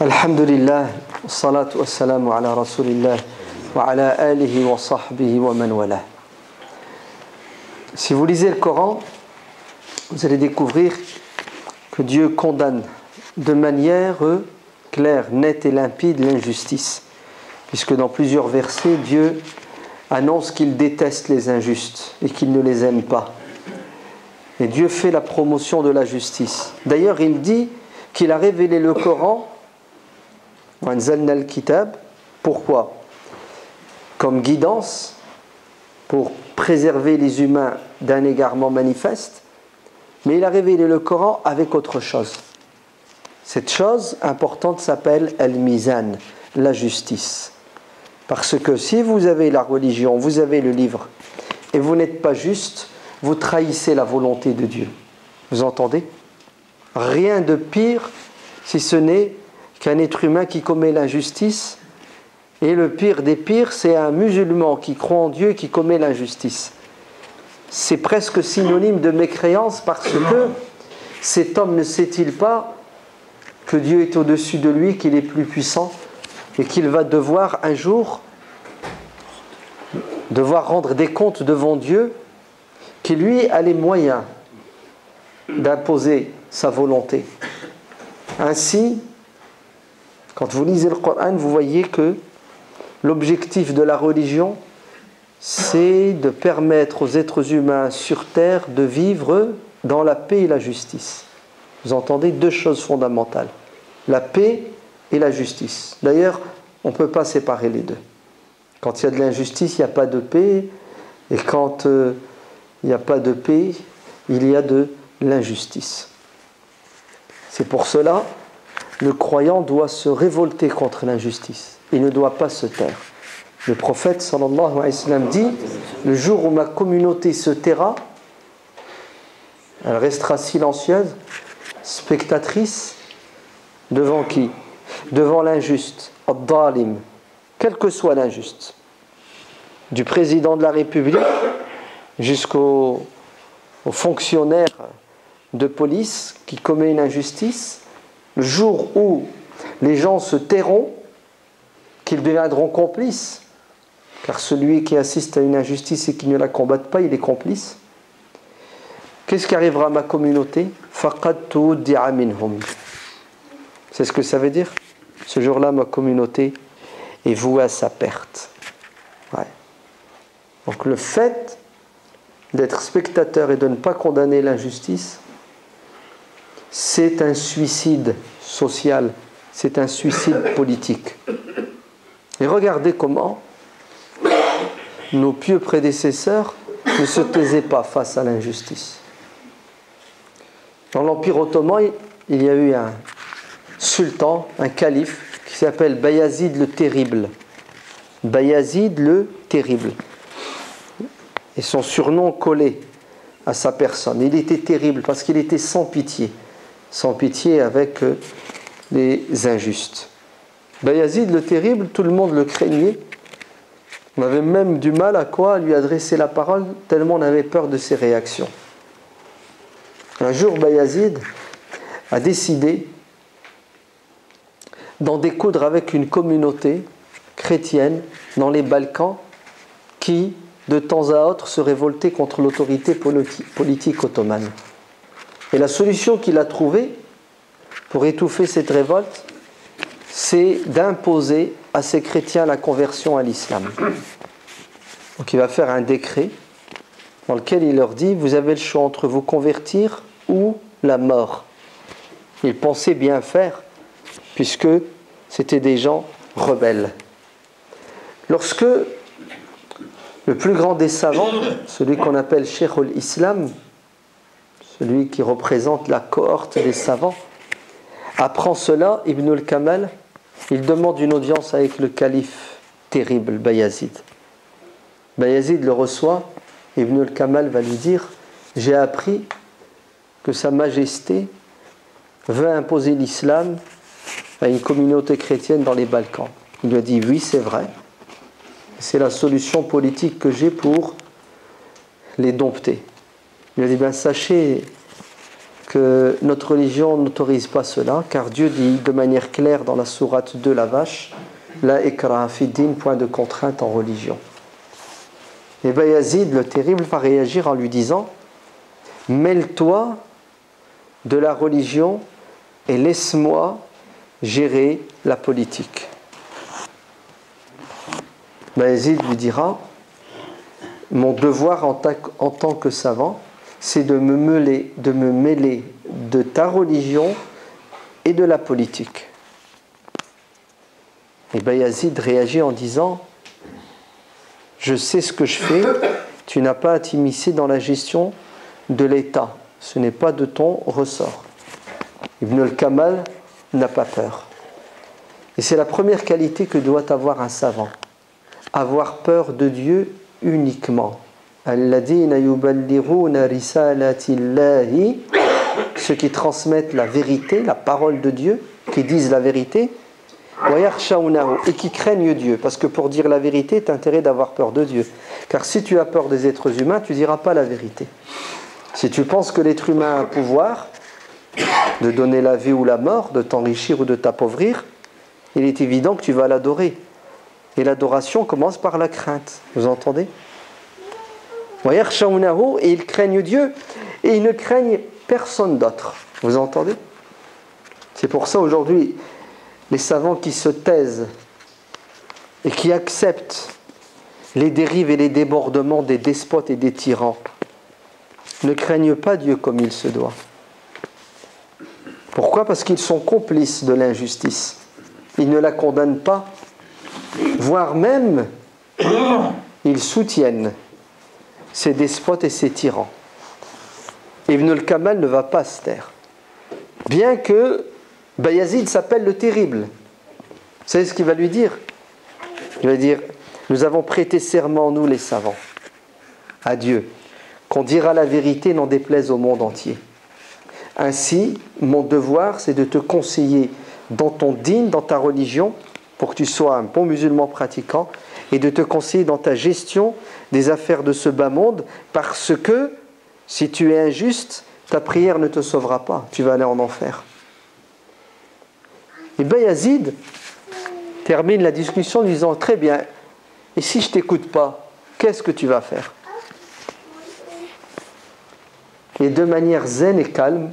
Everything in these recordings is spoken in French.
Alhamdulillah, salatu wassalamu ala rasulillah wa ala alihi wa sahbihi wa man wala. Si vous lisez le Coran, vous allez découvrir que Dieu condamne de manière claire, nette et limpide l'injustice, puisque dans plusieurs versets, Dieu annonce qu'il déteste les injustes et qu'il ne les aime pas. Et Dieu fait la promotion de la justice. D'ailleurs, il dit qu'il a révélé le Coran, وَأَنزَلْنَا الْكِتَابَ, pourquoi? Comme guidance, pour préserver les humains d'un égarement manifeste, mais il a révélé le Coran avec autre chose. Cette chose importante s'appelle Al-Mizan, la justice. Parce que si vous avez la religion, vous avez le livre, et vous n'êtes pas juste, vous trahissez la volonté de Dieu. Vous entendez? Rien de pire si ce n'est qu'un être humain qui commet l'injustice, et le pire des pires, c'est un musulman qui croit en Dieu qui commet l'injustice. C'est presque synonyme de mécréance, parce que cet homme ne sait-il pas que Dieu est au-dessus de lui, qu'il est plus puissant, et qu'il va devoir un jour rendre des comptes devant Dieu, qui lui a les moyens d'imposer sa volonté. Ainsi, quand vous lisez le Coran, vous voyez que l'objectif de la religion, c'est de permettre aux êtres humains sur terre de vivre dans la paix et la justice. Vous entendez, deux choses fondamentales, la paix et la justice. D'ailleurs, on ne peut pas séparer les deux. Quand il y a de l'injustice, il n'y a pas de paix, et quand il n'y a pas de paix, il y a de l'injustice. C'est pour cela le croyant doit se révolter contre l'injustice. Il ne doit pas se taire. Le prophète sallallahu alayhi wa sallam dit: le jour où ma communauté se taira, elle restera silencieuse, spectatrice, devant qui? Devant l'injuste, ad-dalim, quel que soit l'injuste, du président de la République jusqu'au fonctionnaire de police qui commet une injustice. Le jour où les gens se tairont, qu'ils deviendront complices, car celui qui assiste à une injustice et qui ne la combatte pas, il est complice. Qu'est-ce qui arrivera à ma communauté? فَقَدْ تُوَدِّعَ مِنْهُمْ. C'est ce que ça veut dire? Ce jour-là, ma communauté est vouée à sa perte. Ouais. Donc le fait d'être spectateur et de ne pas condamner l'injustice, c'est un suicide social, c'est un suicide politique. Et regardez comment nos pieux prédécesseurs ne se taisaient pas face à l'injustice. Dans l'Empire ottoman, il y a eu un sultan, un calife, qui s'appelle Bayazid le Terrible. Bayazid le Terrible. Et son surnom collé à sa personne. Il était terrible parce qu'il était sans pitié avec les injustes. Bayazid le Terrible, tout le monde le craignait. On avait même du mal à lui adresser la parole, tellement on avait peur de ses réactions. Un jour, Bayazid a décidé d'en découdre avec une communauté chrétienne dans les Balkans qui, de temps à autre, se révoltait contre l'autorité politique ottomane. Et la solution qu'il a trouvée pour étouffer cette révolte, c'est d'imposer à ces chrétiens la conversion à l'islam. Donc il va faire un décret dans lequel il leur dit: vous avez le choix entre vous convertir ou la mort. Il pensait bien faire, puisque c'était des gens rebelles. Lorsque le plus grand des savants, celui qu'on appelle Cheikh al-Islam, celui qui représente la cohorte des savants, apprend cela, Ibn al-Kamal, il demande une audience avec le calife terrible, Bayazid. Bayazid le reçoit, Ibn al-Kamal va lui dire: j'ai appris que Sa Majesté veut imposer l'islam à une communauté chrétienne dans les Balkans. Il lui a dit: oui, c'est vrai, c'est la solution politique que j'ai pour les dompter. Il a dit: sachez que notre religion n'autorise pas cela, car Dieu dit de manière claire dans la sourate de la vache, la ikraha fi din, point de contrainte en religion. Et Bayazid, le terrible, va réagir en lui disant, mêle-toi de la religion et laisse-moi gérer la politique. Bayazid lui dira, mon devoir en tant que savant, c'est de me mêler de ta religion et de la politique. Et Bayazid réagit en disant, je sais ce que je fais, tu n'as pas à t'immiscer dans la gestion de l'État, ce n'est pas de ton ressort. Ibn al-Kamal n'a pas peur. Et c'est la première qualité que doit avoir un savant, avoir peur de Dieu uniquement. Alladhina yuballighuna risalatillahi, ceux qui transmettent la vérité, la parole de Dieu, qui disent la vérité, wa yakhshawnahu, et qui craignent Dieu, parce que pour dire la vérité, tu as intérêt d'avoir peur de Dieu. Car si tu as peur des êtres humains, tu ne diras pas la vérité. Si tu penses que l'être humain a un pouvoir de donner la vie ou la mort, de t'enrichir ou de t'appauvrir, il est évident que tu vas l'adorer. Et l'adoration commence par la crainte. Vous entendez ? Et ils craignent Dieu et ils ne craignent personne d'autre. Vous entendez ? C'est pour ça aujourd'hui, les savants qui se taisent et qui acceptent les dérives et les débordements des despotes et des tyrans ne craignent pas Dieu comme il se doit. Pourquoi ? Parce qu'ils sont complices de l'injustice. Ils ne la condamnent pas, voire même ils soutiennent ces despotes et ces tyrans. Ibn al-Kamal ne va pas se taire. Bien que Bayazid s'appelle le terrible. Vous savez ce qu'il va lui dire ? Il va dire, nous avons prêté serment, nous les savants, à Dieu, qu'on dira la vérité, n'en déplaise au monde entier. Ainsi, mon devoir, c'est de te conseiller dans ton dîn, dans ta religion, pour que tu sois un bon musulman pratiquant, et de te conseiller dans ta gestion des affaires de ce bas monde, parce que si tu es injuste, ta prière ne te sauvera pas, tu vas aller en enfer. Et Bayazid termine la discussion en disant, très bien, et si je ne t'écoute pas, qu'est-ce que tu vas faire ? Et de manière zen et calme,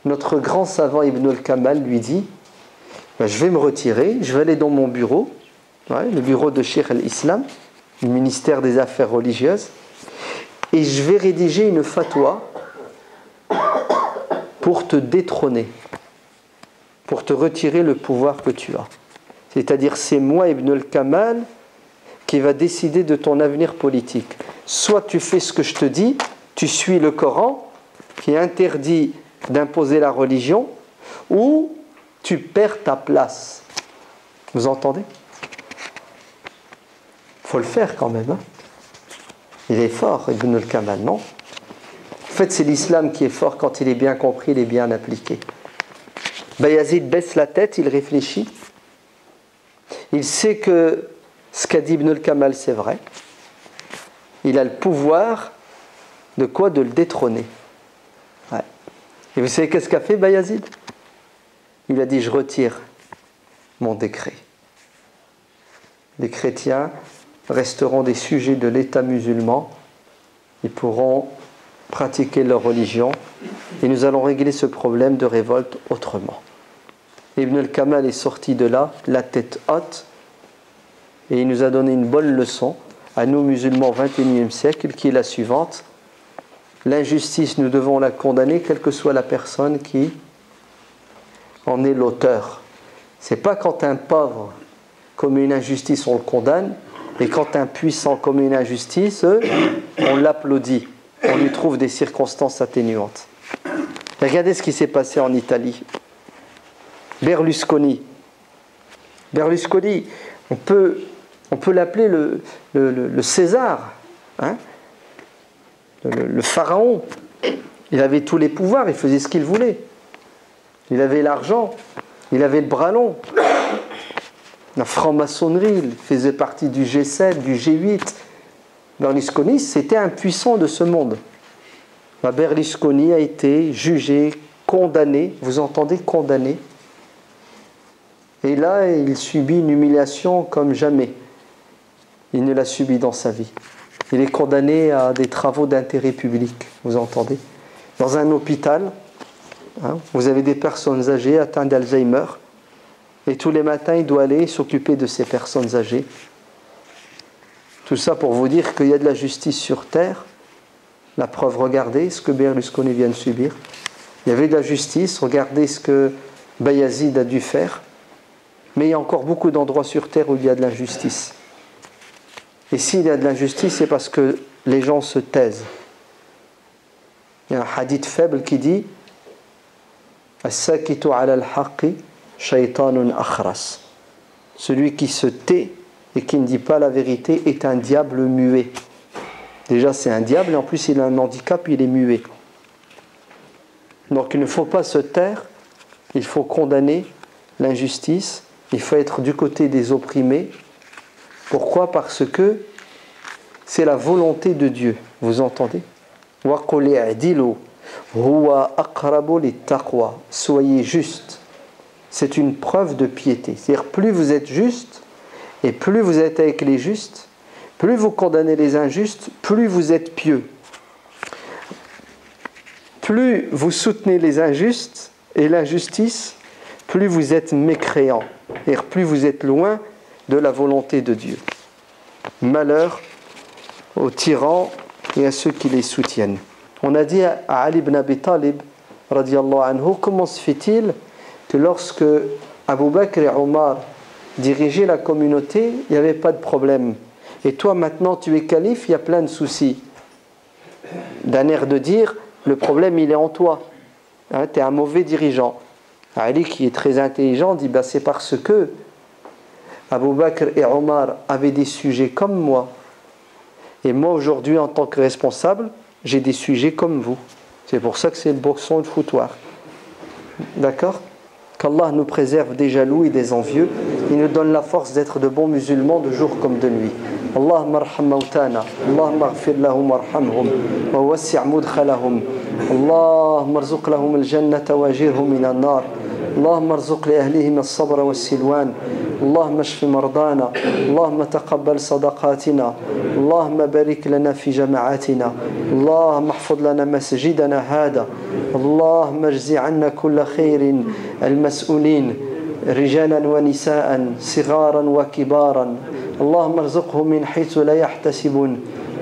notre grand savant Ibn al-Kamal lui dit, je vais me retirer, je vais aller dans mon bureau, le bureau de Cheikh al-Islam, le ministère des Affaires religieuses, et je vais rédiger une fatwa pour te détrôner, pour te retirer le pouvoir que tu as. C'est-à-dire, c'est moi, Ibn al-Kamal, qui va décider de ton avenir politique. Soit tu fais ce que je te dis, tu suis le Coran, qui interdit d'imposer la religion, ou tu perds ta place. Vous entendez ? Il faut le faire quand même. Hein. Il est fort, Ibn al-Kamal, non ? En fait, c'est l'islam qui est fort quand il est bien compris, il est bien appliqué. Bayazid baisse la tête, il réfléchit. Il sait que ce qu'a dit Ibn al-Kamal, c'est vrai. Il a le pouvoir de quoi ? De le détrôner. Ouais. Et vous savez qu'est-ce qu'a fait Bayazid ? Il a dit, je retire mon décret. Les chrétiens resteront des sujets de l'État musulman. Ils pourront pratiquer leur religion. Et nous allons régler ce problème de révolte autrement. Ibn al-Kamal est sorti de là, la tête haute, et il nous a donné une bonne leçon, à nous musulmans au XXIe siècle, qui est la suivante. L'injustice, nous devons la condamner, quelle que soit la personne qui en est l'auteur. C'est pas quand un pauvre commet une injustice, on le condamne, et quand un puissant commet une injustice, on l'applaudit, on lui trouve des circonstances atténuantes. Regardez ce qui s'est passé en Italie. Berlusconi, on peut l'appeler le César, hein, le pharaon. Il avait tous les pouvoirs, il faisait ce qu'il voulait. Il avait l'argent, il avait le bras long. La franc-maçonnerie, il faisait partie du G7, du G8. Berlusconi, c'était un puissant de ce monde. Berlusconi a été jugé, condamné, vous entendez, condamné. Et là, il subit une humiliation comme jamais. Il ne l'a subi dans sa vie. Il est condamné à des travaux d'intérêt public, vous entendez. Dans un hôpital, vous avez des personnes âgées atteintes d'Alzheimer, et tous les matins, il doit aller s'occuper de ces personnes âgées. Tout ça pour vous dire qu'il y a de la justice sur terre. La preuve, regardez ce que Berlusconi vient de subir. Il y avait de la justice, regardez ce que Bayazid a dû faire. Mais il y a encore beaucoup d'endroits sur terre où il y a de l'injustice. Et s'il y a de l'injustice, c'est parce que les gens se taisent. Il y a un hadith faible qui dit As-sakitu ala al-haqqi shaytanun akhras. Celui qui se tait et qui ne dit pas la vérité est un diable muet. Déjà, c'est un diable et en plus, il a un handicap, il est muet. Donc, il ne faut pas se taire, il faut condamner l'injustice, il faut être du côté des opprimés. Pourquoi ? Parce que c'est la volonté de Dieu. Vous entendez ? Soyez juste. C'est une preuve de piété. C'est-à-dire, plus vous êtes juste, et plus vous êtes avec les justes, plus vous condamnez les injustes, plus vous êtes pieux. Plus vous soutenez les injustes et l'injustice, plus vous êtes mécréant. Et plus vous êtes loin de la volonté de Dieu. Malheur aux tyrans et à ceux qui les soutiennent. On a dit à Ali ibn Abi Talib, radiyallahu anhu, comment se fait-il que lorsque Abu Bakr et Omar dirigeaient la communauté, il n'y avait pas de problème. Et toi maintenant tu es calife, il y a plein de soucis. D'un air de dire, le problème il est en toi. Tu es un mauvais dirigeant. Ali qui est très intelligent dit, c'est parce que Abu Bakr et Omar avaient des sujets comme moi. Et moi aujourd'hui en tant que responsable, j'ai des sujets comme vous. C'est pour ça que c'est le boxon et le foutoir. D'accord ? Qu'Allah nous préserve des jaloux et des envieux. Il nous donne la force d'être de bons musulmans de jour comme de nuit. Allahumma arham mautana, Allahumma aghfir lahum warhamhum, wa wassi' mudkhalahum, Allahumma arzuq lahum al-jannata wa ajirhum min an-nar, Allahumma arzuq li ahlihim as-sabra was-silwan, اللهم اشف مرضانا اللهم تقبل صدقاتنا اللهم بارك لنا في جماعاتنا اللهم احفظ لنا مسجدنا هذا اللهم اجزي عنا كل خير المسؤولين رجالا ونساء صغارا وكبارا اللهم ارزقهم من حيث لا يحتسبون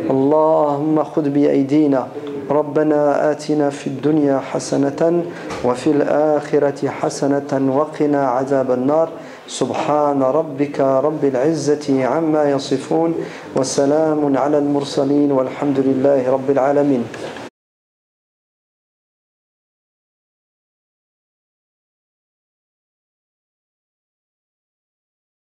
اللهم خذ بأيدينا ربنا آتنا في الدنيا حسنة وفي الآخرة حسنة وقنا عذاب النار سبحان ربك رب العزة عما يصفون وسلام على المرسلين والحمد لله رب العالمين